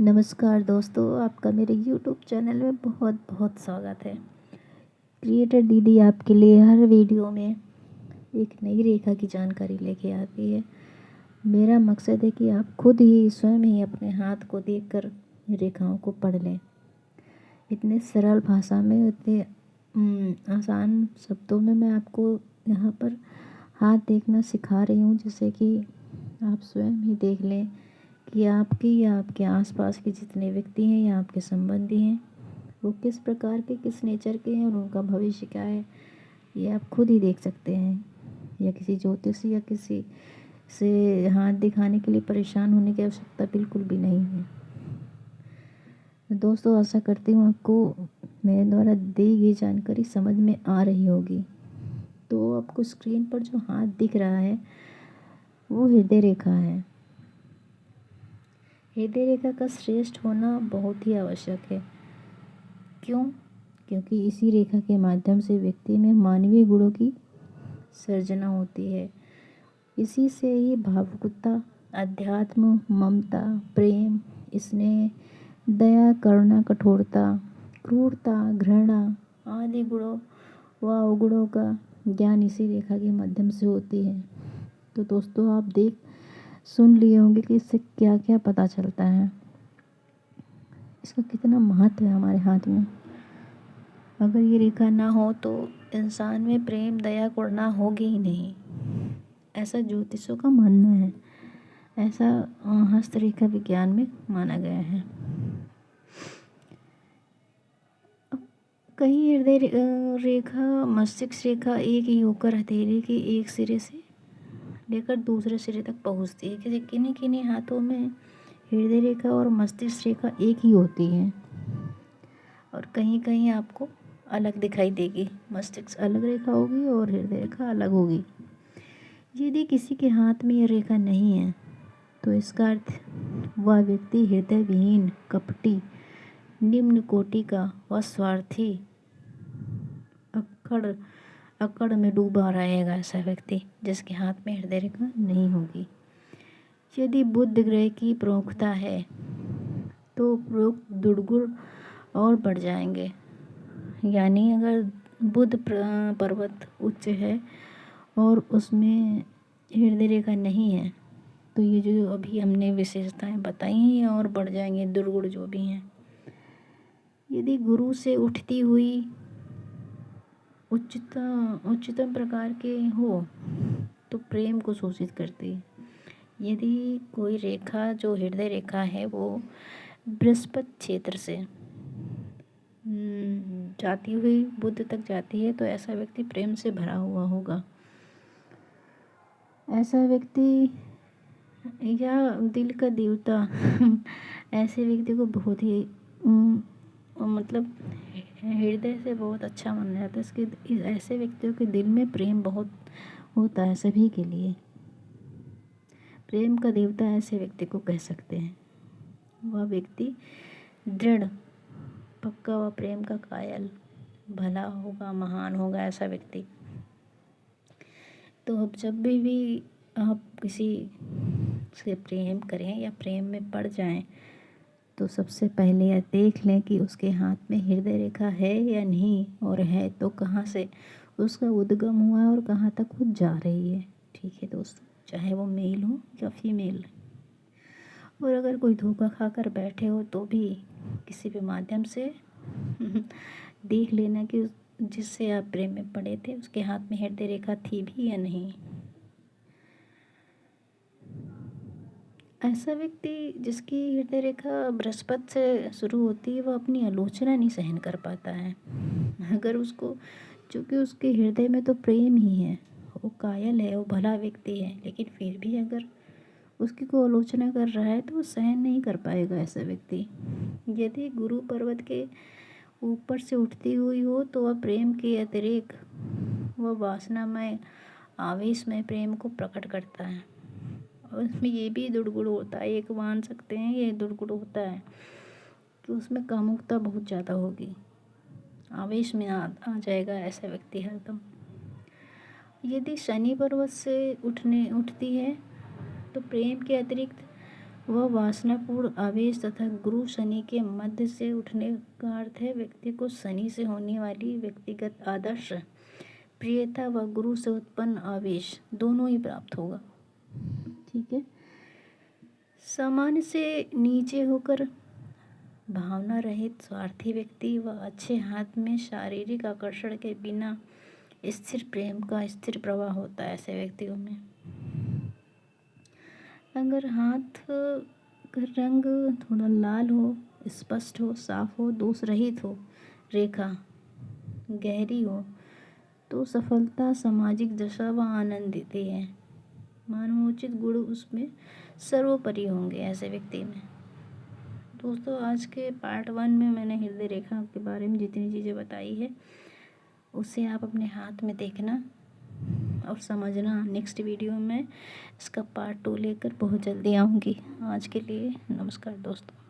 नमस्कार दोस्तों, आपका मेरे यूट्यूब चैनल में बहुत बहुत स्वागत है। क्रिएटर दीदी आपके लिए हर वीडियो में एक नई रेखा की जानकारी लेके आती है। मेरा मकसद है कि आप खुद ही स्वयं ही अपने हाथ को देखकर रेखाओं को पढ़ लें। इतने सरल भाषा में, इतने आसान शब्दों में मैं आपको यहाँ पर हाथ देखना सिखा रही हूँ, जिससे कि आप स्वयं ही देख लें कि आपकी या आपके आसपास के जितने व्यक्ति हैं या आपके संबंधी हैं, वो किस प्रकार के, किस नेचर के हैं और उनका भविष्य क्या है, ये आप खुद ही देख सकते हैं। या किसी ज्योतिषी या किसी से हाथ दिखाने के लिए परेशान होने की आवश्यकता बिल्कुल भी नहीं है। दोस्तों, आशा करती हूँ आपको मेरे द्वारा दी गई जानकारी समझ में आ रही होगी। तो आपको स्क्रीन पर जो हाथ दिख रहा है वो हृदय रेखा है। हृदय रेखा का श्रेष्ठ होना बहुत ही आवश्यक है। क्यों? क्योंकि इसी रेखा के माध्यम से व्यक्ति में मानवीय गुणों की सर्जना होती है। इसी से ही भावुकता, अध्यात्म, ममता, प्रेम, स्नेह, दया, करुणा, कठोरता, क्रूरता, घृणा आदि गुणों व अवगुणों का ज्ञान इसी रेखा के माध्यम से होती है। तो दोस्तों, आप सुन लिए होंगे कि इससे क्या क्या पता चलता है, इसका कितना महत्व है हमारे हाथ में। अगर ये रेखा ना हो तो इंसान में प्रेम, दया, करुणा होगी ही नहीं, ऐसा ज्योतिषों का मानना है। ऐसा हस्तरेखा विज्ञान में माना गया है। अब कहीं हृदय रेखा, मस्तिष्क रेखा एक ही होकर हथेली के एक सिरे से लेकर दूसरे सिरे तक पहुंचती है। किसी किन्हीं किन्हीं हाथों में हृदय रेखा और मस्तिष्क रेखा एक ही होती है और कहीं कहीं आपको अलग दिखाई देगी। मस्तिष्क अलग रेखा होगी और हृदय रेखा अलग होगी। यदि किसी के हाथ में यह रेखा नहीं है तो इसका अर्थ वह व्यक्ति हृदय विहीन, कपटी, निम्न कोटि का व स्वार्थी, अक्कड़ अकड़ में डूबा रहेगा। ऐसा व्यक्ति जिसके हाथ में हृदय रेखा नहीं होगी। यदि बुध ग्रह की प्रमुखता है तो उपरोक्त दुर्गुण और बढ़ जाएंगे। यानी अगर बुध पर्वत उच्च है और उसमें हृदय रेखा नहीं है तो ये जो अभी हमने विशेषताएं बताई हैं ये और बढ़ जाएंगे, दुर्गुण जो भी हैं। यदि गुरु से उठती हुई उच्चतम प्रकार के हो तो प्रेम को सूचित करती है। यदि कोई रेखा जो हृदय रेखा है वो बृहस्पति क्षेत्र से जाती हुई बुध तक जाती है तो ऐसा व्यक्ति प्रेम से भरा हुआ होगा। ऐसा व्यक्ति या दिल का देवता ऐसे व्यक्ति को बहुत ही मतलब हृदय से बहुत अच्छा माना जाता है। इसके ऐसे व्यक्तियों के दिल में प्रेम बहुत होता है सभी के लिए। प्रेम का देवता ऐसे व्यक्ति को कह सकते हैं। वह व्यक्ति दृढ़, पक्का व प्रेम का कायल, भला होगा, महान होगा ऐसा व्यक्ति। तो अब जब भी आप किसी से प्रेम करें या प्रेम में पड़ जाएं तो सबसे पहले यह देख लें कि उसके हाथ में हृदय रेखा है या नहीं, और है तो कहाँ से उसका उद्गम हुआ है और कहाँ तक वो जा रही है। ठीक है दोस्तों, चाहे वो मेल हो या फीमेल। और अगर कोई धोखा खाकर बैठे हो तो भी किसी भी माध्यम से देख लेना कि जिससे आप प्रेम में पड़े थे उसके हाथ में हृदय रेखा थी भी या नहीं। ऐसा व्यक्ति जिसकी हृदय रेखा बृहस्पति से शुरू होती है वह अपनी आलोचना नहीं सहन कर पाता है। अगर उसको, चूँकि उसके हृदय में तो प्रेम ही है, वो कायल है, वो भला व्यक्ति है, लेकिन फिर भी अगर उसकी कोई आलोचना कर रहा है तो वो सहन नहीं कर पाएगा ऐसा व्यक्ति। यदि गुरु पर्वत के ऊपर से उठती हुई हो तो वह प्रेम के अतिरिक्त वह वासनामय, आवेशमय प्रेम को प्रकट करता है। और उसमें ये भी दुर्गुण होता है, एक मान सकते हैं ये दुर्गुण होता है कि उसमें कामुकता बहुत ज़्यादा होगी, आवेश में आ जाएगा ऐसा व्यक्ति हरदम। यदि शनि पर्वत से उठती है तो प्रेम के अतिरिक्त वह वासनापूर्ण आवेश तथा गुरु शनि के मध्य से उठने का अर्थ है व्यक्ति को शनि से होने वाली व्यक्तिगत आदर्श प्रियता व गुरु से उत्पन्न आवेश दोनों ही प्राप्त होगा। ठीक है। सामान्य से नीचे होकर भावना रहित स्वार्थी व्यक्ति व अच्छे हाथ में शारीरिक आकर्षण के बिना स्थिर प्रेम का स्थिर प्रवाह होता है ऐसे व्यक्तियों में। अगर हाथ का रंग थोड़ा लाल हो, स्पष्ट हो, साफ हो, दोष रहित हो, रेखा गहरी हो तो सफलता, सामाजिक दशा व आनंद देती है। मानवोचित गुण उसमें सर्वोपरि होंगे ऐसे व्यक्ति में। दोस्तों, आज के पार्ट 1 में मैंने हृदय रेखा के बारे में जितनी चीज़ें बताई है उसे आप अपने हाथ में देखना और समझना। नेक्स्ट वीडियो में इसका पार्ट 2 लेकर बहुत जल्दी आऊँगी। आज के लिए नमस्कार दोस्तों।